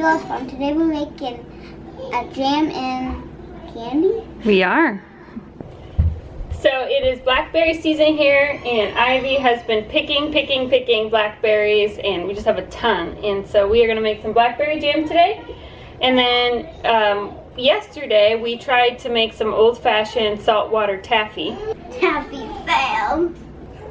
Teal House Farm. Today we're making a jam and candy. We are. So it is blackberry season here, and Ivy has been picking blackberries, and we just have a ton. And so we are going to make some blackberry jam today. And then yesterday we tried to make some old-fashioned saltwater taffy. Taffy failed.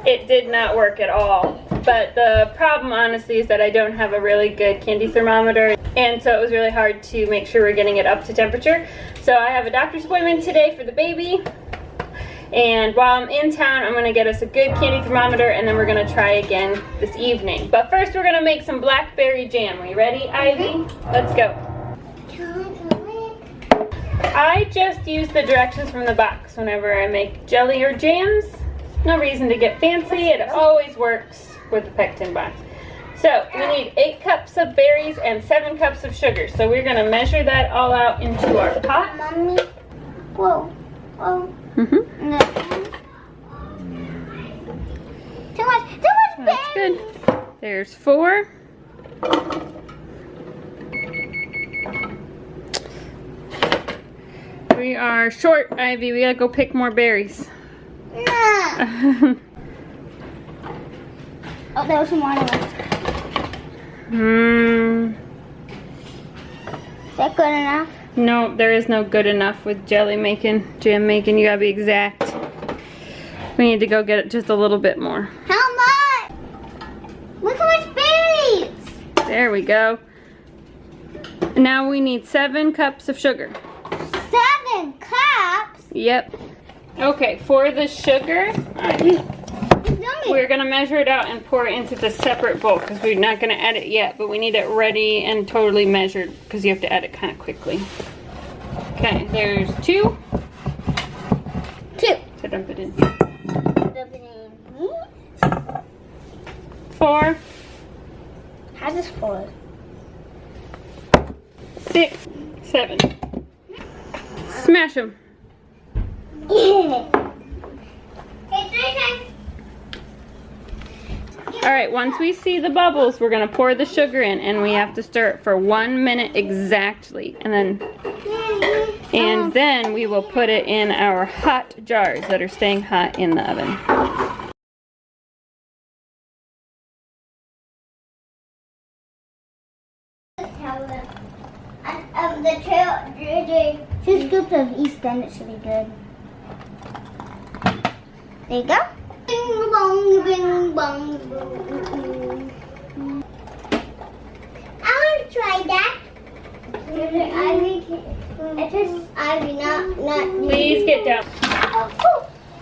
It did not work at all. But the problem, honestly, is that I don't have a really good candy thermometer, and so it was really hard to make sure we're getting it up to temperature. So I have a doctor's appointment today for the baby, and while I'm in town, I'm gonna get us a good candy thermometer, and then we're gonna try again this evening. But first, we're gonna make some blackberry jam. Are you ready, Ivy? Let's go. I just use the directions from the box whenever I make jelly or jams. No reason to get fancy. It always works with the pectin box. So we need 8 cups of berries and 7 cups of sugar. So we're going to measure that all out into our pot. Mommy. Whoa. Whoa. Mm-hmm. Too much That's berries. good. There's 4. We are short, Ivy. We gotta go pick more berries. Nah. Oh, there was some water left. Is that good enough? No, there is no good enough with jelly making, jam making. You gotta be exact. We need to go get it just a little bit more. How much? Look how much berries. There we go. Now we need 7 cups of sugar. 7 cups? Yep. Okay, for the sugar, we're going to measure it out and pour it into the separate bowl because we're not going to add it yet, but we need it ready and totally measured because you have to add it kind of quickly. Okay, there's 2. 2. So dump it in. Dump it in. 4. How's this 4? 6, 7. Smash them. Alright, once we see the bubbles, we're going to pour the sugar in, and we have to stir it for 1 minute exactly. And then we will put it in our hot jars that are staying hot in the oven. The 2 scoops of East End, it should be good. There you go. Bing bong, bing bong, bong. I want to try that. Ivy, not. Please get down.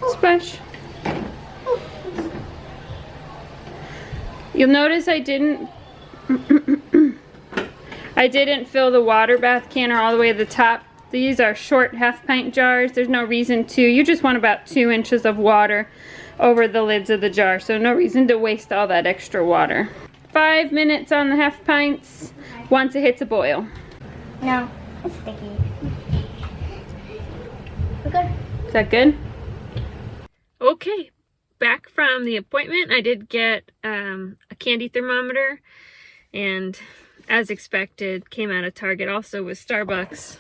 Splash. You'll notice I didn't fill the water bath canner all the way to the top. These are short half-pint jars. There's no reason to. You just want about 2 inches of water over the lids of the jar, so no reason to waste all that extra water. 5 minutes on the half-pints once it hits a boil. No, it's sticky. We're good. Is that good? Okay, back from the appointment, I did get a candy thermometer, and as expected, came out of Target also with Starbucks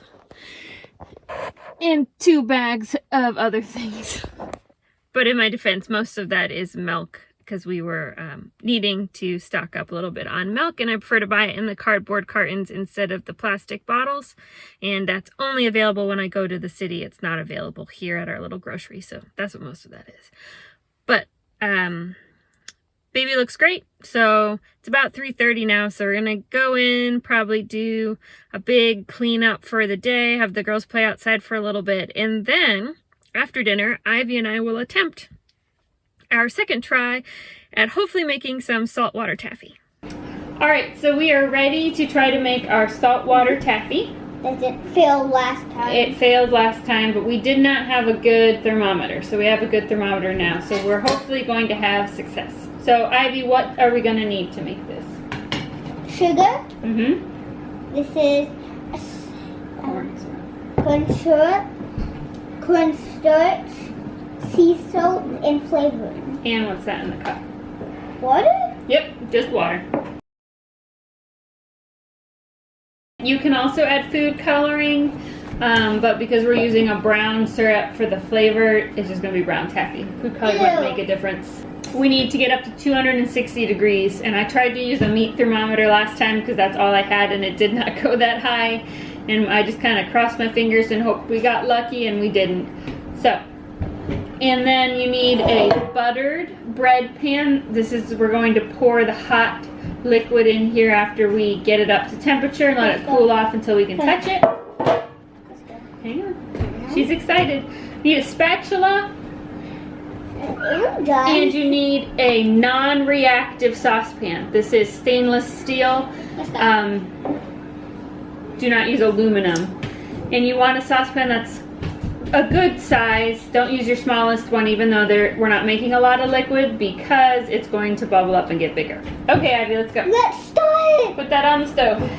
and 2 bags of other things. But in my defense, most of that is milk because we were needing to stock up a little bit on milk, and I prefer to buy it in the cardboard cartons instead of the plastic bottles, and that's only available when I go to the city. It's not available here at our little grocery, so that's what most of that is. But baby looks great. So it's about 3:30 now, so we're gonna go in, probably do a big cleanup for the day, have the girls play outside for a little bit, and then after dinner, Ivy and I will attempt our second try at hopefully making some saltwater taffy. Alright, so we are ready to try to make our saltwater taffy. Does it fail last time? It failed last time, but we did not have a good thermometer, so we have a good thermometer now, so we're hopefully going to have success. So Ivy, what are we going to need to make this? Sugar. Mm-hmm. This is cornstarch, sea salt, and flavoring. And what's that in the cup? Water? Yep, just water. You can also add food coloring, but because we're using a brown syrup for the flavor, it's just gonna be brown taffy. Food coloring wouldn't make a difference. We need to get up to 260 degrees, and I tried to use a meat thermometer last time because that's all I had, and it did not go that high. And I just kind of crossed my fingers and hoped we got lucky, and we didn't. So, and then you need a buttered bread pan. We're going to pour the hot liquid in here after we get it up to temperature and let it cool off until we can touch it. Hang on. She's excited. You need a spatula. And you need a non-reactive saucepan. This is stainless steel. Do not use aluminum. And you want a saucepan that's a good size. Don't use your smallest one, even though we're not making a lot of liquid, because it's going to bubble up and get bigger. Okay, Ivy, let's go. Let's start. Put that on the stove.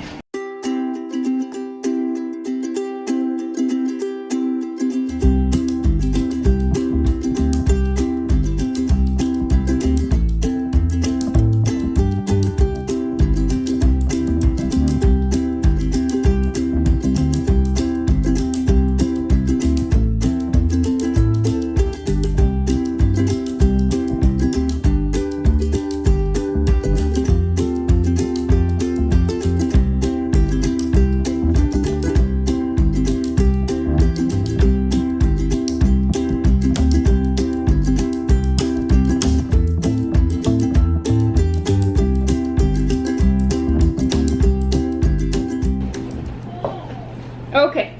Okay,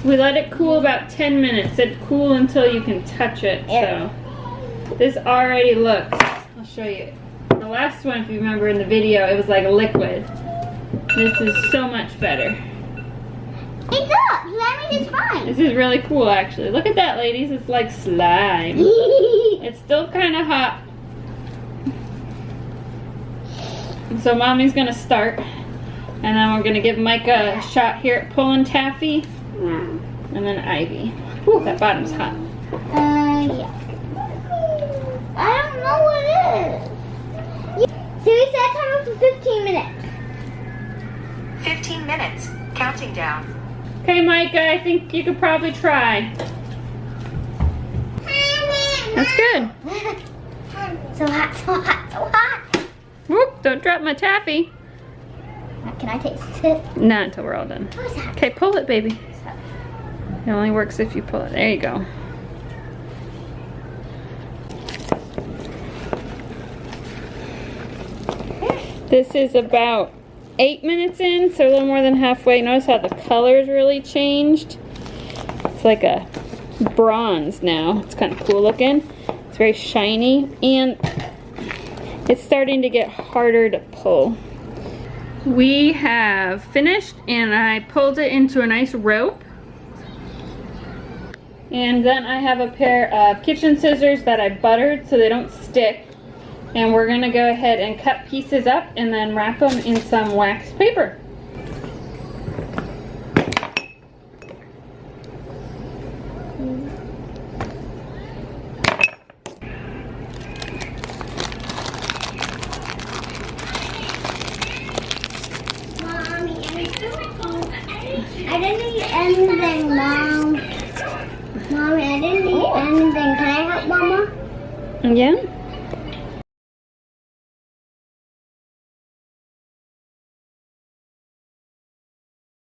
we let it cool about 10 minutes. It cool until you can touch it. So this already looks, I'll show you. The last one, if you remember in the video, it was like a liquid. This is so much better. It's up, so that means it's fine. This is really cool, actually. Look at that, ladies. It's like slime. It's still kind of hot. So mommy's gonna start. And then we're gonna give Micah a shot here at pulling taffy. And then Ivy. Ooh, that bottom's hot. Yeah. I don't know what it is. So we set timer for 15 minutes. 15 minutes. Counting down. Okay, Micah, I think you could probably try. That's good. So hot, so hot, so hot. Whoop, don't drop my taffy. Can I taste it? Not until we're all done. What's that? Okay, pull it, baby. It only works if you pull it. There you go. This is about 8 minutes in, so a little more than halfway. Notice how the color's really changed. It's like a bronze now. It's kind of cool looking. It's very shiny, and it's starting to get harder to pull. We have finished, and I pulled it into a nice rope. And then I have a pair of kitchen scissors that I buttered so they don't stick. And we're gonna go ahead and cut pieces up and then wrap them in some wax paper. I didn't eat anything, Mom. Mommy, I didn't eat anything. Can I help Mama? Yeah?